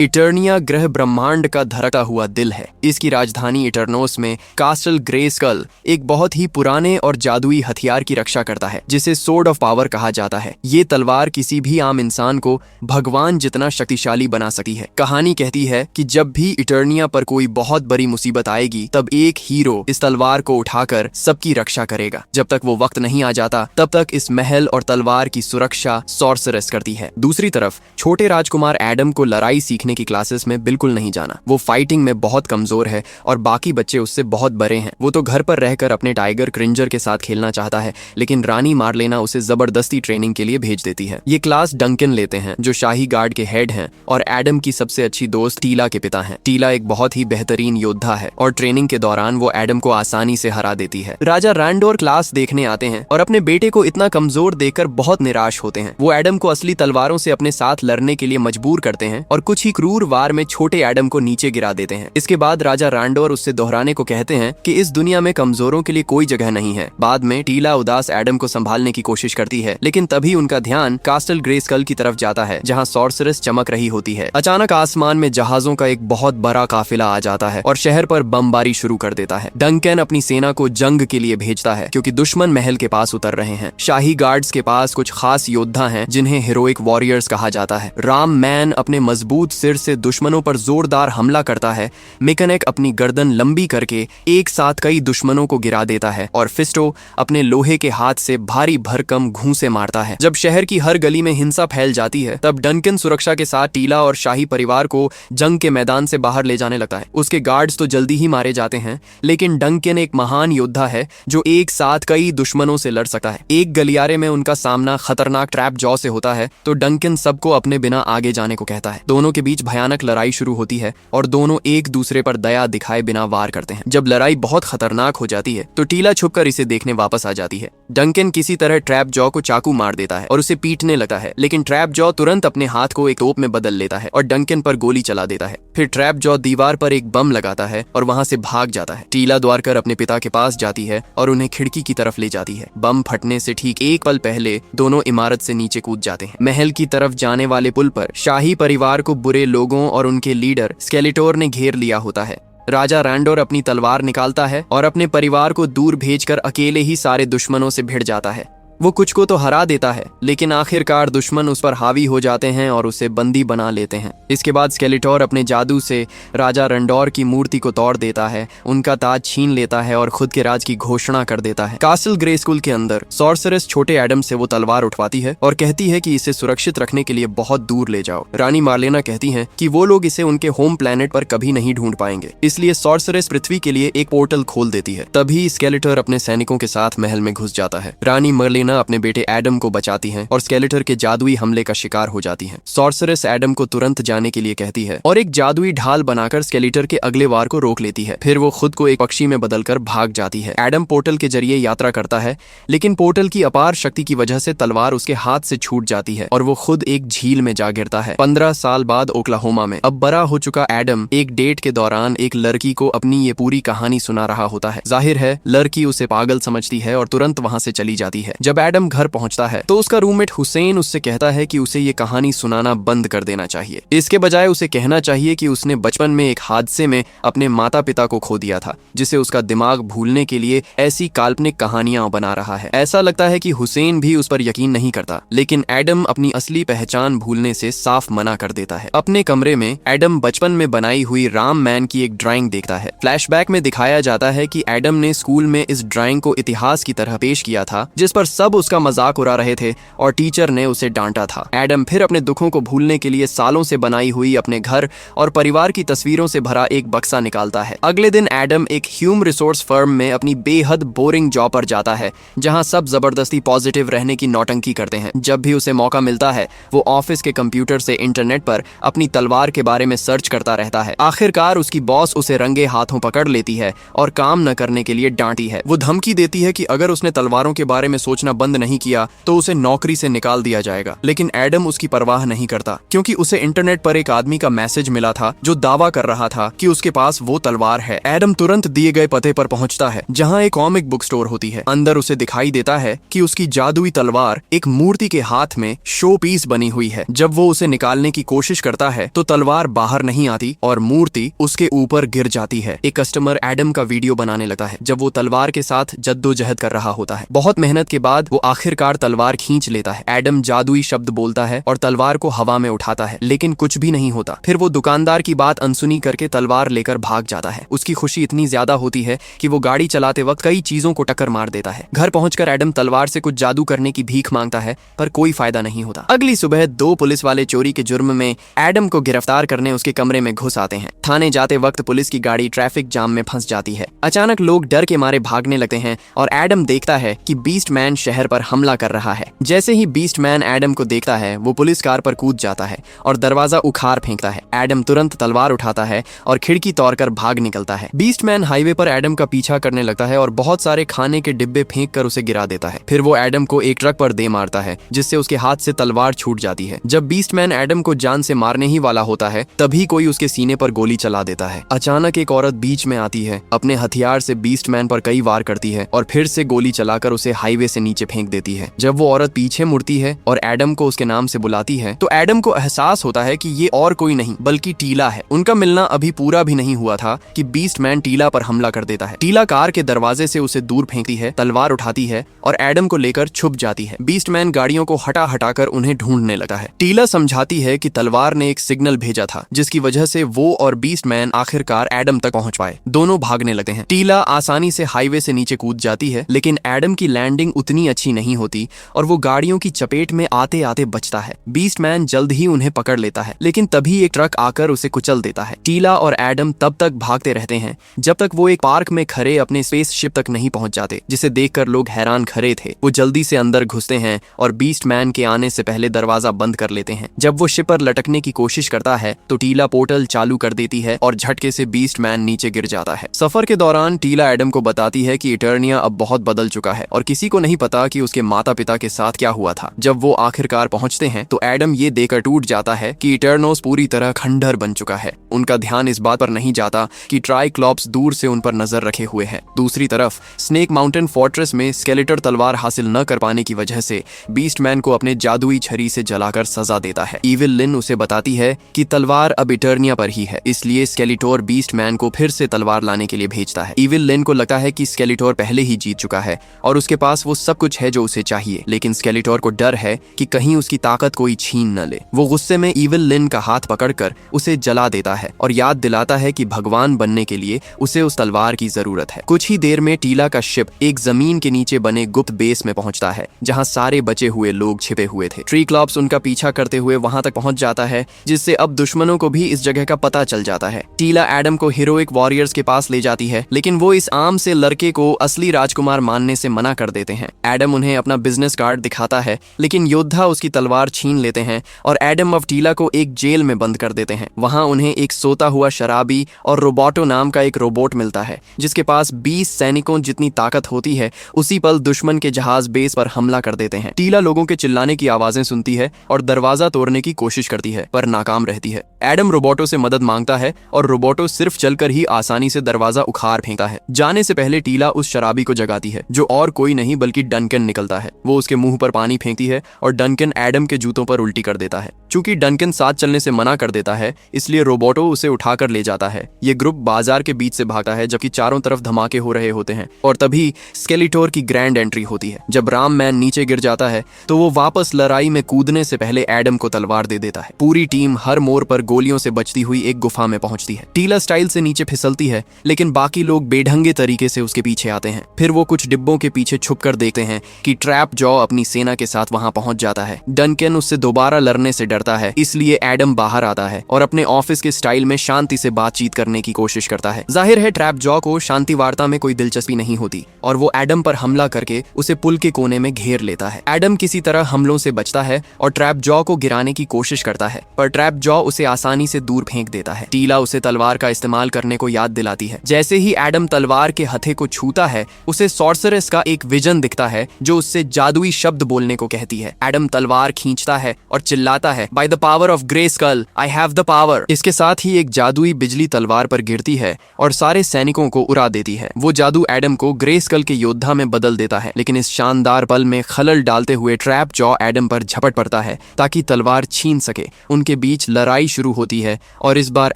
इटर्निया ग्रह ब्रह्मांड का धड़कता हुआ दिल है। इसकी राजधानी इटरनोस में कास्टल ग्रेस्कल एक बहुत ही पुराने और जादुई हथियार की रक्षा करता है जिसे सोर्ड ऑफ पावर कहा जाता है। ये तलवार किसी भी आम इंसान को भगवान जितना शक्तिशाली बना सकती है। कहानी कहती है कि जब भी इटर्निया पर कोई बहुत बड़ी मुसीबत आएगी तब एक हीरो इस तलवार को उठाकर सबकी रक्षा करेगा। जब तक वो वक्त नहीं आ जाता तब तक इस महल और तलवार की सुरक्षा सॉर्सरेस करती है। दूसरी तरफ छोटे राजकुमार एडम को लड़ाई सीखने की क्लासेस में बिल्कुल नहीं जाना। वो फाइटिंग में बहुत कमजोर है और बाकी बच्चे उससे बहुत बड़े हैं। वो तो घर पर रहकर अपने टाइगर क्रिंजर के साथ खेलना चाहता है, लेकिन रानी मार्लेना उसे जबरदस्ती ट्रेनिंग के लिए भेज देती है। ये क्लास डंकन लेते हैं जो शाही गार्ड के हेड हैं और एडम की सबसे अच्छी दोस्त टीला के पिता हैं। टीला एक बहुत ही बेहतरीन योद्धा है और ट्रेनिंग के दौरान वो एडम को आसानी से हरा देती है। राजा रैंडोर क्लास देखने आते हैं और अपने बेटे को इतना कमजोर देखकर बहुत निराश होते हैं। वो एडम को असली तलवारों से अपने साथ लड़ने के लिए मजबूर करते हैं और कुछ ही क्रूर वार में छोटे एडम को नीचे गिरा देते हैं। इसके बाद राजा रैंडोर उससे दोहराने को कहते हैं कि इस दुनिया में कमजोरों के लिए कोई जगह नहीं है। बाद में टीला उदास एडम को संभालने की कोशिश करती है, लेकिन तभी उनका ध्यान कास्टल ग्रेस्कल की तरफ जाता है जहां सॉर्सरेस चमक रही होती है। अचानक आसमान में जहाजों का एक बहुत बड़ा काफिला आ जाता है और शहर पर बमबारी शुरू कर देता है। डंकन अपनी सेना को जंग के लिए भेजता है क्योंकि दुश्मन महल के पास उतर रहे हैं। शाही गार्ड्स के पास कुछ खास योद्धा हैं जिन्हें हीरोइक वॉरियर्स कहा जाता है। राम मैन अपने मजबूत सिर से दुश्मनों पर जोरदार हमला करता है। मेकेनिक अपनी गर्दन लंबी करके एक साथ कई दुश्मनों को गिरा देता है और फिस्टो अपने लोहे के हाथ से भारी भरकम घूंसे मारता है। जब शहर की हर गली में हिंसा फैल जाती है तब डंकन सुरक्षा के साथ टीला और शाही परिवार को जंग के मैदान से बाहर ले जाने लगता है। उसके गार्ड्स तो जल्दी ही मारे जाते हैं, लेकिन डंकन एक महान योद्धा है जो एक साथ कई दुश्मनों से लड़ सकता है। एक गलियारे में उनका सामना खतरनाक ट्रैप जॉ से होता है तो डंकन सबको अपने बिना आगे जाने को कहता है। दोनों के बीच भयानक लड़ाई शुरू होती है और दोनों एक दूसरे पर दया दिखाए बिना वार करते हैं। जब लड़ाई बहुत खतरनाक हो जाती है तो टीला छुपकर इसे देखने वापस आ जाती है। डंकन किसी तरह ट्रैप जॉ को चाकू मार देता है और उसे पीटने लगता है, लेकिन ट्रैप जॉ तुरंत अपने हाथ को एक तोप में बदल लेता है और डंकन पर गोली चला देता है। फिर ट्रैप जॉ दीवार पर एक बम लगाता है और वहां से भाग जाता है। टीला दौड़कर अपने पिता के पास जाती है और उन्हें खिड़की की तरफ ले जाती है। बम फटने से ठीक एक पल पहले दोनों इमारत से नीचे कूद जाते हैं। महल की तरफ जाने वाले पुल पर शाही परिवार को बुरे लोगों और उनके लीडर स्केलेटोर ने घेर लिया होता है। राजा रैंडोर अपनी तलवार निकालता है और अपने परिवार को दूर भेजकर अकेले ही सारे दुश्मनों से भिड़ जाता है। वो कुछ को तो हरा देता है, लेकिन आखिरकार दुश्मन उस पर हावी हो जाते हैं और उसे बंदी बना लेते हैं। इसके बाद स्केलेटोर अपने जादू से राजा रैंडोर की मूर्ति को तोड़ देता है, उनका ताज छीन लेता है और खुद के राज की घोषणा कर देता है। कास्टल ग्रेस्कुल के अंदर सॉर्सरेस छोटे एडम से वो तलवार उठवाती है और कहती है कि इसे सुरक्षित रखने के लिए बहुत दूर ले जाओ। रानी मार्लेना कहती है कि वो लोग इसे उनके होम प्लेनेट पर कभी नहीं ढूंढ पाएंगे, इसलिए सॉर्सरेस पृथ्वी के लिए एक पोर्टल खोल देती है। तभी स्केलेटर अपने सैनिकों के साथ महल में घुस जाता है। रानी मार्लेना अपने बेटे एडम को बचाती हैं और स्केलेटर के जादुई हमले का शिकार हो जाती हैं। सॉर्सरेस एडम को तुरंत जाने के लिए कहती है और एक जादुई ढाल बनाकर स्केलेटर के अगले वार को रोक लेती है। फिर वो खुद को एक पक्षी में बदलकर भाग जाती है। एडम पोर्टल के जरिए यात्रा करता है, लेकिन पोर्टल की अपार शक्ति की वजह से तलवार उसके हाथ से छूट जाती है और वो खुद एक झील में जा गिरता है। 15 साल बाद ओक्लाहोमा में अब बड़ा हो चुका एडम एक डेट के दौरान एक लड़की को अपनी ये पूरी कहानी सुना रहा होता है। जाहिर है लड़की उसे पागल समझती है और तुरंत वहां से चली जाती है। जब एडम घर पहुंचता है तो उसका रूममेट हुसैन उससे कहता है कि उसे ये कहानी सुनाना बंद कर देना चाहिए। इसके बजाय उसे कहना चाहिए कि उसने बचपन में एक हादसे में अपने माता पिता को खो दिया था, जिसे उसका दिमाग भूलने के लिए ऐसी काल्पनिक कहानियां बना रहा है। ऐसा लगता है कि हुसैन भी उस पर यकीन नहीं करता, लेकिन एडम अपनी असली पहचान भूलने से साफ मना कर देता है। अपने कमरे में एडम बचपन में बनाई हुई राम मैन की एक ड्राइंग देखता है। फ्लैशबैक में दिखाया जाता है कि एडम ने स्कूल में इस ड्राइंग को इतिहास की तरह पेश किया था, जिस पर सब उसका मजाक उड़ा रहे थे और टीचर ने उसे डांटा था। एडम फिर अपने दुखों को भूलने के लिए सालों से बनाई हुई अपने घर और परिवार की तस्वीरों से भरा एक बक्सा निकालता है। अगले दिन एडम एक ह्यूमन रिसोर्स फर्म में अपनी बेहद बोरिंग जॉब पर जाता है, जहां सब जबरदस्ती पॉजिटिव रहने की नौटंकी करते हैं। जब भी उसे मौका मिलता है वो ऑफिस के कंप्यूटर से इंटरनेट पर अपनी तलवार के बारे में सर्च करता रहता है। आखिरकार उसकी बॉस उसे रंगे हाथों पकड़ लेती है और काम न करने के लिए डांटी है। वो धमकी देती है कि अगर उसने तलवारों के बारे में सोचना बंद नहीं किया तो उसे नौकरी से निकाल दिया जाएगा। लेकिन एडम उसकी परवाह नहीं करता, क्योंकि उसे इंटरनेट पर एक आदमी का मैसेज मिला था जो दावा कर रहा था कि उसके पास वो तलवार है। एडम तुरंत दिए गए पते पर पहुंचता है जहां एक कॉमिक बुक स्टोर होती है। अंदर उसे दिखाई देता है कि उसकी जादुई तलवार एक मूर्ति के हाथ में शो पीस बनी हुई है। जब वो उसे निकालने की कोशिश करता है तो तलवार बाहर नहीं आती और मूर्ति उसके ऊपर गिर जाती है। एक कस्टमर एडम का वीडियो बनाने लगता है जब वो तलवार के साथ जद्दोजहद कर रहा होता है। बहुत मेहनत के बाद वो आखिरकार तलवार खींच लेता है। एडम जादुई शब्द बोलता है और तलवार को हवा में उठाता है, लेकिन कुछ भी नहीं होता। फिर वो दुकानदार की बात अनसुनी करके तलवार लेकर भाग जाता है। उसकी खुशी इतनी ज्यादा होती है कि वो गाड़ी चलाते वक्त कई चीजों को टक्कर मार देता है। घर पहुंचकर एडम तलवार से कुछ जादू करने की भीख मांगता है, पर कोई फायदा नहीं होता। अगली सुबह 2 पुलिस वाले चोरी के जुर्म में एडम को गिरफ्तार करने उसके कमरे में घुस आते हैं। थाने जाते वक्त पुलिस की गाड़ी ट्रैफिक जाम में फंस जाती है। अचानक लोग डर के मारे भागने लगते हैं और एडम देखता है कि बीस्ट मैन शहर पर हमला कर रहा है। जैसे ही बीस्ट मैन एडम को देखता है वो पुलिस कार पर कूद जाता है और दरवाजा उखाड़ फेंकता है। एडम तुरंत तलवार उठाता है और खिड़की तोड़कर भाग निकलता है। बीस्ट मैन हाईवे पर एडम का पीछा करने लगता है और बहुत सारे खाने के डिब्बे फेंक कर उसे गिरा देता है। फिर वो एडम को एक ट्रक पर दे मारता है जिससे उसके हाथ से तलवार छूट जाती है। जब बीस्ट मैन एडम को जान से मारने ही वाला होता है तभी कोई उसके सीने पर गोली चला देता है। अचानक एक औरत बीच में आती है, अपने हथियार से बीस्ट मैन पर कई वार करती है और फिर से गोली चलाकर उसे हाईवे से नीचे फेंक देती है। जब वो औरत पीछे मुड़ती है और एडम को उसके नाम से बुलाती है तो एडम को एहसास होता है कि ये और कोई नहीं बल्कि टीला है। उनका मिलना अभी पूरा भी नहीं हुआ था कि बीस्ट मैन टीला पर हमला कर देता है। टीला कार के दरवाजे से उसे दूर फेंकती है, तलवार उठाती है और एडम को लेकर छुप जाती है। बीस्ट मैन गाड़ियों को हटा हटाकर उन्हें ढूंढने लगता है। टीला समझाती है कि तलवार ने एक सिग्नल भेजा था जिसकी वजह से वो और बीस्ट मैन आखिरकार एडम तक पहुंच पाए। दोनों भागने लगते हैं। टीला आसानी से हाईवे से नीचे कूद जाती है, लेकिन एडम की लैंडिंग उतनी अच्छी नहीं होती और वो गाड़ियों की चपेट में आते आते बचता है। बीस्ट मैन जल्द ही उन्हें पकड़ लेता है, लेकिन तभी एक ट्रक आकर उसे कुचल देता है। टीला और एडम तब तक भागते रहते हैं जब तक वो एक पार्क में खड़े अपने स्पेसशिप तक नहीं पहुंच जाते, जिसे देखकर लोग हैरान खड़े थे। वो जल्दी से अंदर घुसते हैं और बीस्ट मैन के आने से पहले दरवाजा बंद कर लेते हैं। जब वो शिप पर लटकने की कोशिश करता है तो टीला पोर्टल चालू कर देती है और झटके से बीस्ट मैन नीचे गिर जाता है। सफर के दौरान टीला एडम को बताती है कि इटर्निया अब बहुत बदल चुका है और किसी को नहीं पता कि उसके माता पिता के साथ क्या हुआ था। जब वो आखिरकार पहुंचते हैं तो एडम ये देखकर टूट जाता है कि इटर्नोस पूरी तरह खंडहर बन चुका है। उनका ध्यान इस बात पर नहीं जाता कि ट्राइक्लॉप्स दूर से उन पर नजर रखे हुए हैं। दूसरी तरफ स्नेक माउंटेन फोर्ट्रेस में स्केलेटर तलवार हासिल न कर पाने की वजह से बीस्ट मैन को अपने जादुई छरी से जलाकर सजा देता है। इविल लिन उसे बताती है कि तलवार अब इटर्निया पर ही है, इसलिए स्केलेटोर बीस्ट मैन को फिर से तलवार लाने के लिए भेजता है। इविल लिन को लगता है कि स्केलेटोर पहले ही जीत चुका है और उसके पास वो सब कुछ है जो उसे चाहिए, लेकिन स्केलेटोर को डर है कि कहीं उसकी ताकत कोई छीन न ले। वो गुस्से में इविल लिन का हाथ पकड़कर उसे जला देता है और याद दिलाता है कि भगवान बनने के लिए उसे उस तलवार की जरूरत है। कुछ ही देर में टीला का शिप एक जमीन के नीचे बने गुप्त बेस में पहुंचता है जहां सारे बचे हुए लोग छिपे हुए थे। ट्रीक्लॉप्स उनका पीछा करते हुए वहां तक पहुंच जाता है, जिससे अब दुश्मनों को भी इस जगह का पता चल जाता है। टीला एडम को हीरोइक वॉरियर्स के पास ले जाती है, लेकिन वो इस आम से लड़के को असली राजकुमार मानने से मना कर देते हैं। एडम उन्हें अपना बिजनेस कार्ड दिखाता है, लेकिन योद्धा उसकी तलवार छीन लेते हैं और एडम अब टीला को एक जेल में बंद कर देते हैं। वहां उन्हें एक सोता हुआ शराबी और रोबोटो नाम का एक रोबोट मिलता है जिसके पास 20 सैनिकों जितनी ताकत होती है। उसी पल दुश्मन के जहाज बेस पर हमला कर देते हैं। टीला लोगों के चिल्लाने की आवाजें सुनती है और दरवाजा तोड़ने की कोशिश करती है, पर नाकाम रहती है। एडम रोबोटो से मदद मांगता है और रोबोटो सिर्फ चलकर ही आसानी से दरवाजा उखाड़ फेंकता है। जाने से पहले टीला उस शराबी को जगाती है जो और कोई नहीं बल्कि डनकन निकलता है। वो उसके मुंह पर पानी फेंकती है और डनकन एडम के जूतों पर उल्टी कर देता है। चूंकि डनकन साथ चलने से मना कर देता है, इसलिए रोबोटो उसे उठाकर ले जाता है। ये ग्रुप बाजार के बीच से भागता है जबकि चारों तरफ धमाके हो रहे होते हैं और तभी स्केलेटोर की ग्रैंड एंट्री होती है। जब राम मैन नीचे गिर जाता है तो वो वापस लड़ाई में कूदने से पहले एडम को तलवार दे देता है। पूरी टीम हर मोड़ पर गोलियों से बचती हुई एक गुफा में पहुंचती है। टीला स्टाइल से नीचे फिसलती है, लेकिन बाकी लोग बेढंगे तरीके से उसके पीछे आते हैं। फिर वो कुछ डिब्बों के पीछे छुपकर देखते हैं कि ट्रैप जॉ अपनी सेना के साथ वहां पहुंच जाता है। डनकन उससे दोबारा लड़ने से डरता करता है, इसलिए एडम बाहर आता है और अपने ऑफिस के स्टाइल में शांति से बातचीत करने की कोशिश करता है। जाहिर है ट्रैप जॉ को शांति वार्ता में कोई दिलचस्पी नहीं होती और वो एडम पर हमला करके उसे पुल के कोने में घेर लेता है। एडम किसी तरह हमलों से बचता है और ट्रैप जॉ को गिराने की कोशिश करता है, पर ट्रैप जॉ उसे आसानी से दूर फेंक देता है। टीला उसे तलवार का इस्तेमाल करने को याद दिलाती है। जैसे ही एडम तलवार के हथे को छूता है, उसे सॉर्सरेस का एक विजन दिखता है जो उससे जादुई शब्द बोलने को कहती है। एडम तलवार खींचता है और चिल्लाता है, by the power of Grayskull I have the power. इसके साथ ही एक जादुई बिजली तलवार पर गिरती है और सारे सैनिकों को उड़ा देती है। वो जादू एडम को ग्रेस्कल के योद्धा में बदल देता है, लेकिन इस शानदार पल में खलल डालते हुए ट्रैप जॉ एडम पर झपट पड़ता है ताकि तलवार छीन सके। उनके बीच लड़ाई शुरू होती है और इस बार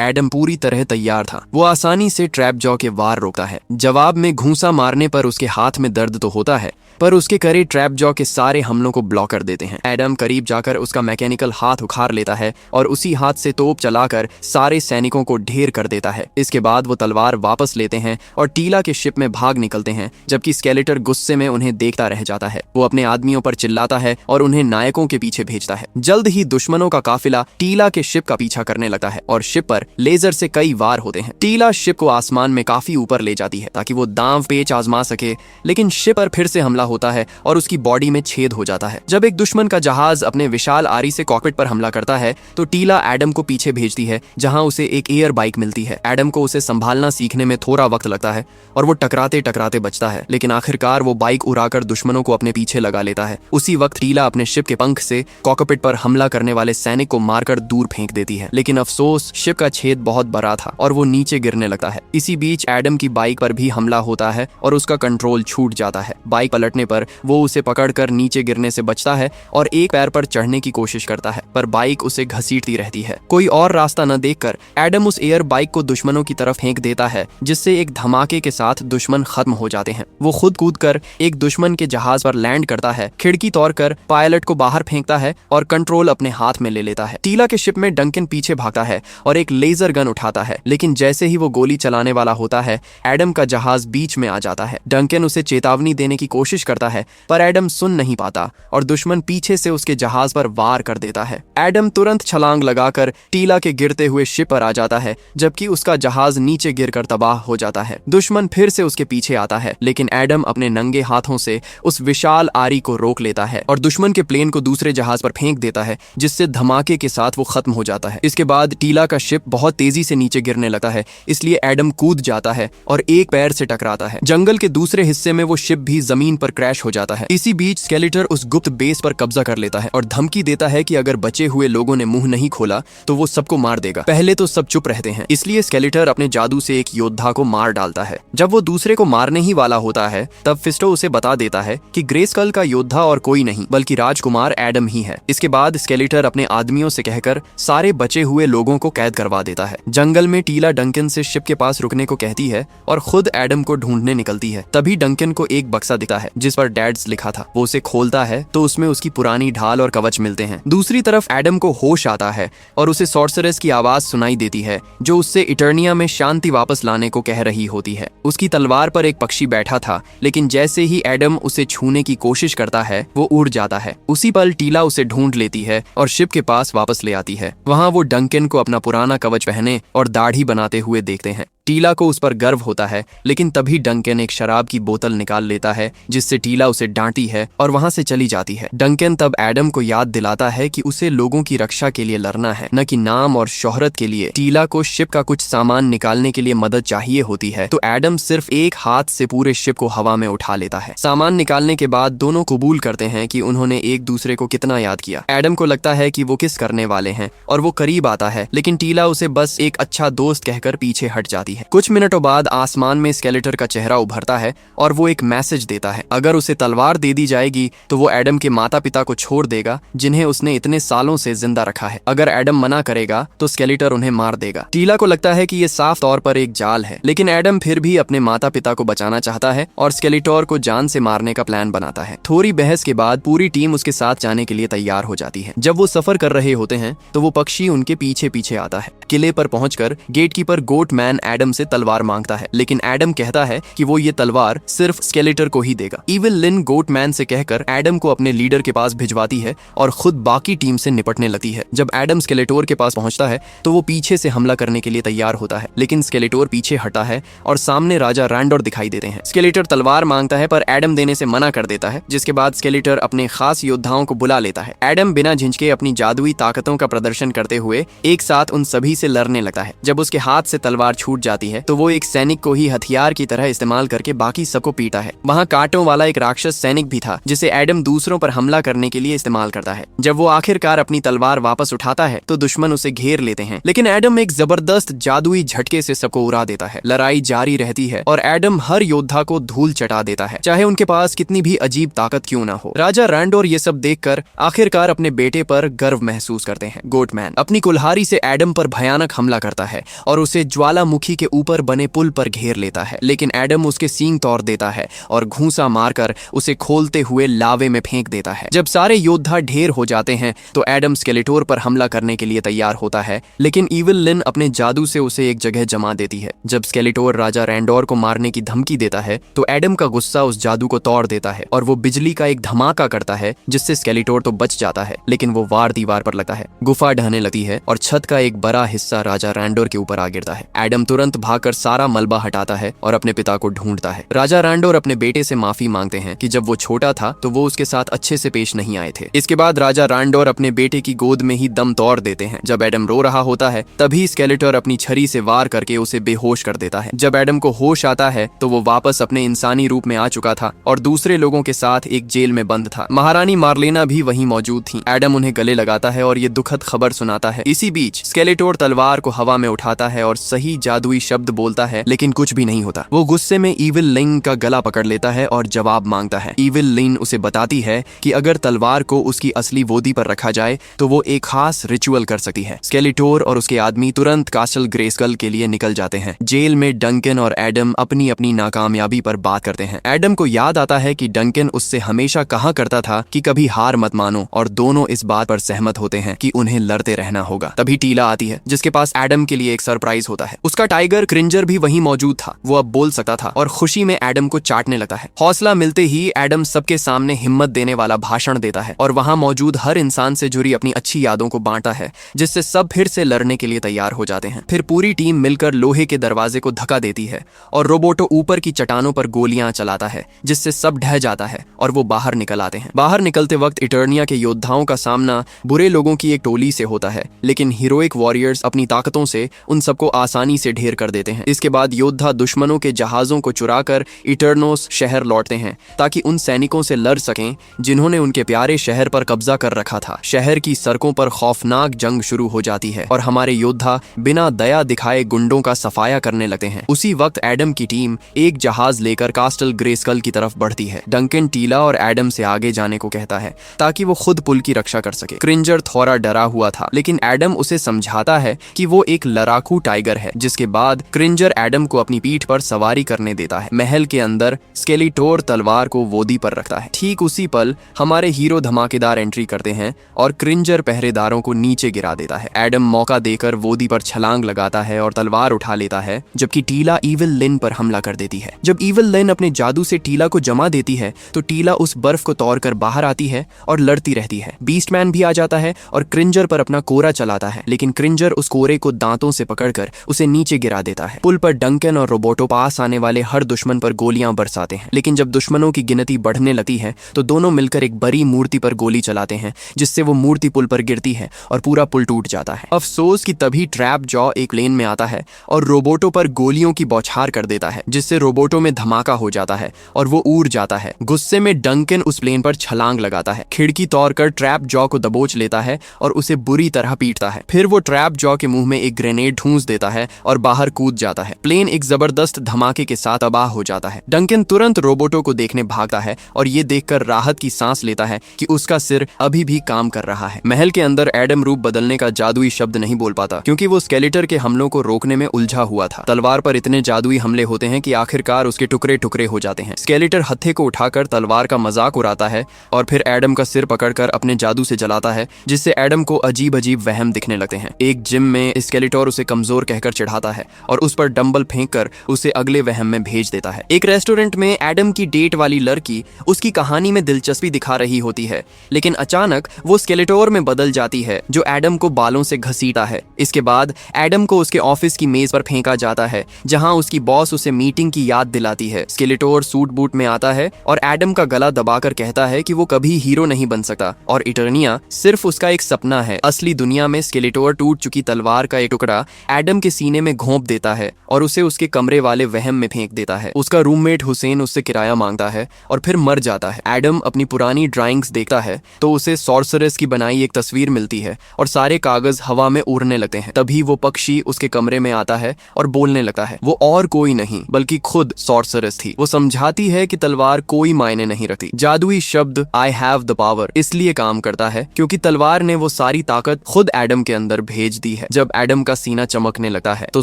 एडम पूरी तरह तैयार था। वो आसानी से ट्रैप जॉ के वार रोकता है। जवाब में घूंसा मारने पर उसके हाथ में दर्द तो होता है, पर उसके करे ट्रैप जॉ के सारे हमलों को ब्लॉक कर देते हैं। एडम करीब जाकर उसका मैकेनिकल हाथ उखाड़ लेता है और उसी हाथ से तोप चलाकर सारे सैनिकों को ढेर कर देता है। इसके बाद वो तलवार वापस लेते हैं और टीला के शिप में भाग निकलते हैं, जबकि स्केलेटर गुस्से में उन्हें देखता रह जाता है। वो अपने आदमियों पर चिल्लाता है और उन्हें नायकों के पीछे भेजता है। जल्द ही दुश्मनों का काफिला टीला के शिप का पीछा करने लगता है और शिप पर लेजर से कई वार होते हैं। टीला शिप को आसमान में काफी ऊपर ले जाती है ताकि वो दांव पेच आजमा सके, लेकिन शिप पर फिर से हमला होता है और उसकी बॉडी में छेद हो जाता है। जब एक दुश्मन का जहाज अपने विशाल आरी से कॉकपिट पर हमला करता है तो टीला एडम को पीछे भेजती है, जहां उसे एक एयर बाइक मिलती है। एडम को उसे संभालना सीखने में थोड़ा वक्त लगता है और वो टकराते टकराते बचता है, लेकिन आखिरकार वो बाइक उड़ाकर दुश्मनों को अपने पीछे लगा लेता है। उसी वक्त टीला अपने शिप के पंख से कॉकपिट पर हमला करने वाले सैनिक को मारकर दूर फेंक देती है, लेकिन अफसोस शिप का छेद बहुत बड़ा था और वो नीचे गिरने लगता है। इसी बीच एडम की बाइक पर भी हमला होता है और उसका कंट्रोल छूट जाता है। बाइक पलटने पर वो उसे पकड़कर नीचे गिरने से बचता है और एक पैर पर चढ़ने की कोशिश करता है, पर बाइक उसे घसीटती रहती है। कोई और रास्ता न देखकर एडम उस एयर बाइक को दुश्मनों की तरफ फेंक देता है, जिससे एक धमाके के साथ दुश्मन खत्म हो जाते हैं। वो खुद कूदकर एक दुश्मन के जहाज पर लैंड करता है, खिड़की तोड़कर पायलट को बाहर फेंकता है और कंट्रोल अपने हाथ में ले लेता है। टीला के शिप में डंकन पीछे भागता है और एक लेजर गन उठाता है, लेकिन जैसे ही वो गोली चलाने वाला होता है, एडम का जहाज बीच में आ जाता है। डंकन उसे चेतावनी देने की कोशिश करता है, पर एडम सुन नहीं पाता और दुश्मन पीछे से उसके जहाज पर वार कर देता है। एडम तुरंत छलांग लगाकर टीला के गिरते हुए शिप पर आ जाता है, जबकि उसका जहाज नीचे गिरकर तबाह हो जाता है। दुश्मन फिर से उसके पीछे आता है, लेकिन एडम अपने नंगे हाथों से उस विशाल आरी को रोक लेता है और दुश्मन के प्लेन को दूसरे जहाज पर फेंक देता है, जिससे धमाके के साथ वो खत्म हो जाता है। इसके बाद टीला का शिप बहुत तेजी से नीचे गिरने लगता है, इसलिए एडम कूद जाता है और एक पैर से टकराता है। जंगल के दूसरे हिस्से में वो शिप भी जमीन पर क्रैश हो जाता है। इसी बीच स्केलेटर उस गुप्त बेस पर कब्जा कर लेता है और धमकी देता है कि अगर बचे हुए लोगों ने मुंह नहीं खोला तो वो सबको मार देगा। पहले तो सब चुप रहते हैं, इसलिए स्केलेटर अपने जादू से एक योद्धा को मार डालता है। जब वो दूसरे को मारने ही वाला होता है, तब फिस्टो उसे बता देता है कि ग्रेस्कल का योद्धा और कोई नहीं बल्कि राजकुमार एडम ही है। इसके बाद स्केलेटर अपने आदमियों से कहकर सारे बचे हुए लोगों को कैद करवा देता है। जंगल में टीला डंकन से शिप के पास रुकने को कहती है और खुद एडम को ढूंढने निकलती है। तभी डंकन को एक बक्सा दिखता है जिस पर डैड्स लिखा था। वो उसे खोलता है तो उसमें उसकी पुरानी ढाल और कवच मिलते हैं। दूसरी तरफ एडम को होश आता है और उसे सॉर्सरेस की आवाज सुनाई देती है, जो उससे इटर्निया में शांति वापस लाने को कह रही होती है। उसकी तलवार पर एक पक्षी बैठा था, लेकिन जैसे ही एडम उसे छूने की कोशिश करता है, वो उड़ जाता है। उसी पल टीला उसे ढूंढ लेती है और शिप के पास वापस ले आती है। वहाँ वो डंकन को अपना पुराना कवच पहने और दाढ़ी बनाते हुए देखते हैं। टीला को उस पर गर्व होता है, लेकिन तभी डंकन एक शराब की बोतल निकाल लेता है, जिससे टीला उसे डांटती है और वहां से चली जाती है। डंकन तब एडम को याद दिलाता है कि उसे लोगों की रक्षा के लिए लड़ना है, न कि नाम और शोहरत के लिए। टीला को शिप का कुछ सामान निकालने के लिए मदद चाहिए होती है, तो एडम सिर्फ एक हाथ से पूरे शिप को हवा में उठा लेता है। सामान निकालने के बाद दोनों कबूल करते हैं कि उन्होंने एक दूसरे को कितना याद किया। एडम को लगता है कि वो किस करने वाले हैं और वो करीब आता है, लेकिन टीला उसे बस एक अच्छा दोस्त कहकर पीछे हट जाती है। कुछ मिनटों बाद आसमान में स्केलेटर का चेहरा उभरता है और वो एक मैसेज देता है। अगर उसे तलवार दे दी जाएगी तो वो एडम के माता पिता को छोड़ देगा, जिन्हें उसने इतने सालों से जिंदा रखा है। अगर एडम मना करेगा तो स्केलेटर उन्हें मार देगा। टीला को लगता है कि ये साफ तौर पर एक जाल है, लेकिन एडम फिर भी अपने माता पिता को बचाना चाहता है और स्केलेटर को जान से मारने का प्लान बनाता है। थोड़ी बहस के बाद पूरी टीम उसके साथ जाने के लिए तैयार हो जाती है। जब वो सफर कर रहे होते हैं तो वो पक्षी उनके पीछे पीछे आता है। किले पर पहुंचकर गेटकीपर गोट मैन एडम एडम से तलवार मांगता है, लेकिन एडम कहता है कि वो ये तलवार सिर्फ स्केलेटर को ही देगा। इविल लिन गोटमैन से कहकर एडम को अपने लीडर के पास भिजवाती है और खुद बाकी टीम से निपटने लगती है। जब एडम स्केलेटोर के पास पहुंचता है तो वो पीछे से हमला करने के लिए तैयार होता है, लेकिन स्केलेटोर पीछे हटा है और सामने राजा रैंडोर दिखाई देते हैं। स्केलेटर तलवार मांगता है पर एडम देने से मना कर देता है, जिसके बाद स्केलेटर अपने खास योद्धाओं को बुला लेता है। एडम बिना झिझके अपनी जादुई ताकतों का प्रदर्शन करते हुए एक साथ उन सभी से लड़ने लगता है। जब उसके हाथ से तलवार छूट जाती है तो वो एक सैनिक को ही हथियार की तरह इस्तेमाल करके बाकी सबको पीटा है। वहाँ कांटों वाला एक राक्षस सैनिक भी था जिसे एडम दूसरों पर हमला करने के लिए इस्तेमाल करता है। जब वो आखिरकार अपनी तलवार वापस उठाता है तो दुश्मन उसे घेर लेते हैं, लेकिन एडम एक जबरदस्त जादुई झटके से सबको उड़ा देता है। लड़ाई जारी रहती है और एडम हर योद्धा को धूल चटा देता है, चाहे उनके पास कितनी भी अजीब ताकत क्यों ना हो। राजा रैंडोर ये सब देखकर आखिरकार अपने बेटे पर गर्व महसूस करते हैं। गोटमैन अपनी कुल्हाड़ी से एडम पर भयानक हमला करता है और उसे ज्वालामुखी के ऊपर बने पुल पर घेर लेता है, लेकिन एडम उसके सींग तोड़ देता है और घूंसा मारकर उसे खोलते हुए लावे में फेंक देता है। जब सारे योद्धा ढेर हो जाते हैं तो एडम स्केलेटोर पर हमला करने के लिए तैयार होता है, लेकिन इविल लिन अपने जादू से उसे एक जगह जमा देती है। जब स्केलेटोर राजा रैंडोर को मारने की धमकी देता है तो एडम का गुस्सा उस जादू को तोड़ देता है और वो बिजली का एक धमाका करता है, जिससे स्केलेटोर तो बच जाता है, लेकिन वो वार दीवार पर लगता है। गुफा ढहने लगती है और छत का एक बड़ा हिस्सा राजा रैंडोर के ऊपर आ गिरता है। एडम तुरंत भागकर सारा मलबा हटाता है और अपने पिता को ढूंढता है। राजा रैंडोर अपने बेटे से माफी मांगते हैं कि जब वो छोटा था तो वो उसके साथ अच्छे से पेश नहीं आए थे। इसके बाद राजा रैंडोर अपने बेटे की गोद में ही दम तोड़ देते हैं। जब एडम रो रहा होता है तभी स्केलेटर अपनी छरी से वार करके उसे बेहोश कर देता है। जब एडम को होश आता है तो वो वापस अपने इंसानी रूप में आ चुका था और दूसरे लोगों के साथ एक जेल में बंद था। महारानी मार्लेना भी वहीं मौजूद थी। एडम उन्हें गले लगाता है और ये दुखद खबर सुनाता है। इसी बीच स्केलेटोर तलवार को हवा में उठाता है और सही जादुई शब्द बोलता है, लेकिन कुछ भी नहीं होता। वो गुस्से में इविल लिन का गला पकड़ लेता है और जवाब मांगता है। इविल लिन उसे बताती है कि अगर तलवार को उसकी असली वोदी पर रखा जाए तो वो एक खास रिचुअल कर सकती है। स्केलेटोर और उसके आदमी तुरंत कास्टल ग्रेस्कल के लिए निकल जाते हैं। जेल में डंकन और एडम अपनी अपनी नाकामयाबी पर बात करते हैं। एडम को याद आता है कि डंकन उससे हमेशा कहा करता था कि कभी हार मत मानो, और दोनों इस बात पर सहमत होते हैं कि उन्हें लड़ते रहना होगा। तभी टीला आती है जिसके पास एडम के लिए एक सरप्राइज होता है। उसका टाइगर क्रिंजर भी वहीं मौजूद था। वो अब बोल सकता था और खुशी में एडम को चाटने लगता है। हौसला मिलते ही एडम सबके सामने हिम्मत देने वाला भाषण देता है और वहां मौजूद हर इंसान से जुड़ी अपनी अच्छी यादों को बांटता है, जिससे सब फिर से लड़ने के लिए तैयार हो जाते हैं। फिर पूरी टीम मिलकर लोहे के दरवाजे को धक्का देती है और रोबोटो ऊपर की चट्टानों पर गोलियां चलाता है, जिससे सब ढह जाता है और वो बाहर निकल आते हैं। बाहर निकलते वक्त इटर्निया के योद्धाओं का सामना बुरे लोगों की एक टोली से होता है, लेकिन हीरोइक वॉरियर्स अपनी ताकतों से उन सबको आसानी से ढेर कर देते हैं। इसके बाद योद्धा दुश्मनों के जहाजों को चुराकर इटर्नोस शहर लौटते हैं ताकि उन सैनिकों से लड़ सकें जिन्होंने उनके प्यारे शहर पर कब्जा कर रखा था। शहर की सड़कों पर खौफनाक जंग शुरू हो जाती है और हमारे योद्धा बिना दया दिखाए गुंडों का सफाया करने लगते हैं। उसी वक्त एडम की टीम एक जहाज लेकर कास्टल ग्रेस्कल की तरफ बढ़ती है। डंकन टीला और एडम से आगे जाने को कहता है ताकि वो खुद पुल की रक्षा कर सके। क्रिंजर थोड़ा डरा हुआ था, लेकिन एडम उसे समझाता है कि वो एक लड़ाकू टाइगर है। जिसके बाद क्रिंजर एडम को अपनी पीठ पर सवारी करने देता है। महल के अंदर स्केलेटोर तलवार को वोदी पर रखता है। ठीक उसी पल हमारे हीरो धमाकेदार एंट्री करते हैं और क्रिंजर पहरेदारों को नीचे गिरा देता है। एडम मौका देकर वोदी पर छलांग लगाता है और तलवार उठा लेता है, जबकि टीला इविल लिन पर हमला कर देती है। जब इविल लिन अपने जादू से टीला को जमा देती है तो टीला उस बर्फ को तोड़कर बाहर आती है और लड़ती रहती है। बीस्टमैन भी आ जाता है और क्रिंजर पर अपना कोरा चलाता है, लेकिन क्रिंजर उस कोरे को दांतों से पकड़कर उसे नीचे गिरा देता है। पुल पर डंकन और रोबोटो पास आने वाले हर दुश्मन पर गोलियां बरसाते हैं, लेकिन जब दुश्मनों की गिनती बढ़ने लगती है तो दोनों मिलकर एक बड़ी मूर्ति पर गोली चलाते हैं, जिससे वो मूर्ति पुल पर गिरती है और पूरा पुल टूट जाता है। अफसोस कि तभी ट्रैप जॉ एक प्लेन में आता है और रोबोटो पर गोलियों की बौछार कर देता है, जिससे रोबोटो में धमाका हो जाता है और वो उड़ जाता है। गुस्से में डंकन उस प्लेन पर छलांग लगाता है, खिड़की तोड़कर ट्रैप जॉ को दबोच लेता है और उसे बुरी तरह पीटता है। फिर वो ट्रैप जॉ के मुंह में एक ग्रेनेड ठूंस देता है और बाहर कूद जाता है। प्लेन एक जबरदस्त धमाके के साथ तबाह हो जाता है। डंकन तुरंत रोबोटो को देखने भागता है और ये देखकर राहत की सांस लेता है कि उसका सिर अभी भी काम कर रहा है। महल के अंदर एडम रूप बदलने का जादुई शब्द नहीं बोल पाता, क्योंकि वो स्केलेटर के हमलों को रोकने में उलझा हुआ था। तलवार पर इतने जादुई हमले होते हैं कि आखिरकार उसके टुकड़े टुकड़े हो जाते हैं। स्केलेटर हत्थे को उठाकर तलवार का मजाक उड़ाता है और फिर एडम का सिर पकड़कर अपने जादू से जलाता है, जिससे एडम को अजीब अजीब वहम दिखने लगते हैं। एक जिम में स्केलेटर उसे कमजोर कहकर चिढ़ाता है और उस पर डंबल फेंककर उसे अगले वहम में भेज देता है। एक रेस्टोरेंट में एडम की डेट वाली लड़की उसकी कहानी में दिलचस्पी दिखा रही होती है, लेकिन अचानक वो स्केलेटोर में बदल जाती है जो एडम को बालों से घसीटा है। इसके बाद एडम को उसके ऑफिस की मेज पर फेंका जाता है जहां उसकी बॉस उसे मीटिंग की याद दिलाती है। स्केलेटोर सूट बूट में आता है और एडम का गला दबाकर कहता है कि वो कभी हीरो नहीं बन सकता और इटर्निया सिर्फ उसका एक सपना है। असली दुनिया में स्केलेटोर टूट चुकी तलवार का एक टुकड़ा एडम के सीने में घोंप देता है और उसे उसके कमरे वाले वहम में फेंक देता है। उसका रूममेट हुसैन उससे किराया मांगता है और फिर मर जाता है। एडम अपनी पुरानी ड्राइंग्स देखता है तो उसे सॉर्सरेस की बनाई एक तस्वीर मिलती है और सारे कागज हवा में उड़ने लगते हैं। तभी वो पक्षी उसके कमरे में आता है और बोलने लगता है। वो और कोई नहीं बल्कि खुद सॉर्सरेस थी। वो समझाती है कि तलवार कोई मायने नहीं रखती। जादुई शब्द आई हैव द पावर इसलिए काम करता है क्योंकि तलवार ने वो सारी ताकत खुद एडम के अंदर भेज दी है। जब एडम का सीना चमकने लगता है तो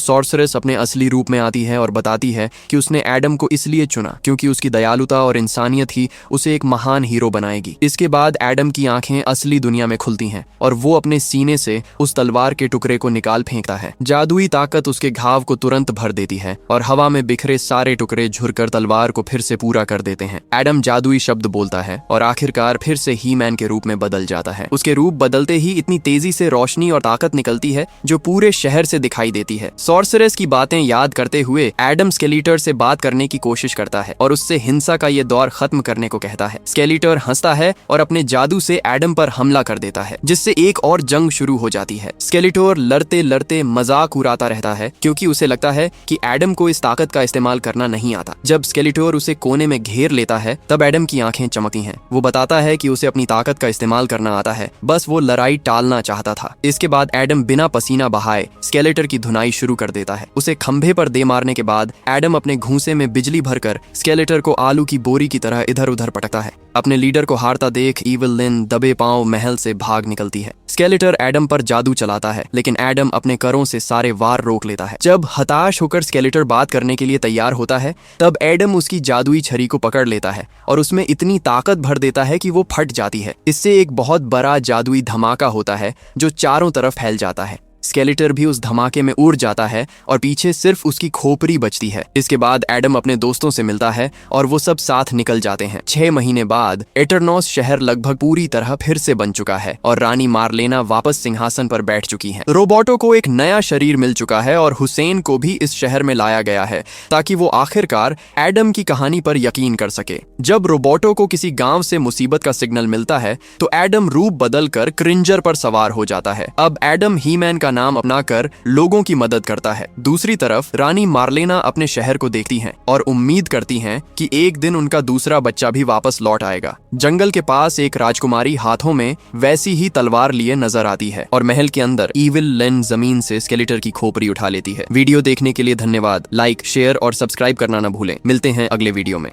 सॉर्सरेस अपने असली रूप में आती है और बताती है कि उसने एडम को इसलिए चुना क्योंकि उसकी दयालुता और इंसानियत ही उसे एक महान हीरो बनाएगी। इसके बाद एडम की आंखें असली दुनिया में खुलती हैं और वो अपने सीने से उस तलवार के टुकड़े को निकाल फेंकता है। जादुई ताकत उसके घाव को तुरंत भर देती है और हवा में बिखरे सारे टुकड़े झुरकर तलवार को फिर से पूरा कर देते हैं। एडम जादुई शब्द बोलता है और आखिरकार फिर से ही मैन के रूप में बदल जाता है। उसके रूप बदलते ही इतनी तेजी से रोशनी और ताकत निकलती है जो पूरे शहर से दिखाई देती है। सॉर्सरेस की बातें याद करते हुए एडम स्केलेटर से बात करने की कोशिश करता है और उससे हिंसा का ये दौर खत्म करने को कहता है। स्केलेटर हंसता है और अपने जादू से एडम पर हमला कर देता है जिससे एक और जंग शुरू हो जाती है। स्केलेटर लड़ते लड़ते मजाक उड़ाता रहता है क्योंकि उसे लगता है कि एडम को इस ताकत का इस्तेमाल करना नहीं आता। जब स्केलेटर उसे कोने में घेर लेता है तब एडम की आंखें चमकती हैं। वो बताता है कि उसे अपनी ताकत का इस्तेमाल करना आता है, बस वो लड़ाई टालना चाहता था। इसके बाद एडम बिना पसीना बहाए स्केलेटर की धुनाई शुरू कर देता है। उसे खंभे पर दे मारने के बाद एडम अपने घूंसे में बिजली भरकर स्केलेटर को आलू की बोरी की तरह इधर उधर पटकता है। अपने लीडर को हारता देख इविल लिन दबे पांव महल से भाग निकलती है। स्केलेटर एडम पर जादू चलाता है लेकिन एडम अपने करों से सारे वार रोक लेता है। जब हताश होकर स्केलेटर बात करने के लिए तैयार होता है तब एडम उसकी जादुई छड़ी को पकड़ लेता है और उसमें इतनी ताकत भर देता है कि वो फट जाती है। इससे एक बहुत बड़ा जादुई धमाका होता है जो चारों तरफ फैल जाता है। स्केलेटर भी उस धमाके में उड़ जाता है और पीछे सिर्फ उसकी खोपड़ी बचती है। इसके बाद एडम अपने दोस्तों से मिलता है और वो सब साथ निकल जाते हैं। 6 महीने बाद एटरनॉस शहर लगभग पूरी तरह फिर से बन चुका है और रानी मार्लेना वापस सिंहासन पर बैठ चुकी हैं। रोबोटो को एक नया शरीर मिल चुका है और हुसैन को भी इस शहर में लाया गया है ताकि वो आखिरकार एडम की कहानी पर यकीन कर सके। जब रोबोटो को किसी गांव से मुसीबत का सिग्नल मिलता है तो एडम रूप बदलकर क्रिंजर पर सवार हो जाता है। अब एडम ही मैन का नाम अपनाकर लोगों की मदद करता है। दूसरी तरफ रानी मार्लेना अपने शहर को देखती हैं और उम्मीद करती हैं कि एक दिन उनका दूसरा बच्चा भी वापस लौट आएगा। जंगल के पास एक राजकुमारी हाथों में वैसी ही तलवार लिए नजर आती है और महल के अंदर इविल लिन जमीन से स्केलेटर की खोपड़ी उठा लेती है। वीडियो देखने के लिए धन्यवाद। लाइक, शेयर और सब्सक्राइब करना न भूलें। मिलते हैं अगले वीडियो में।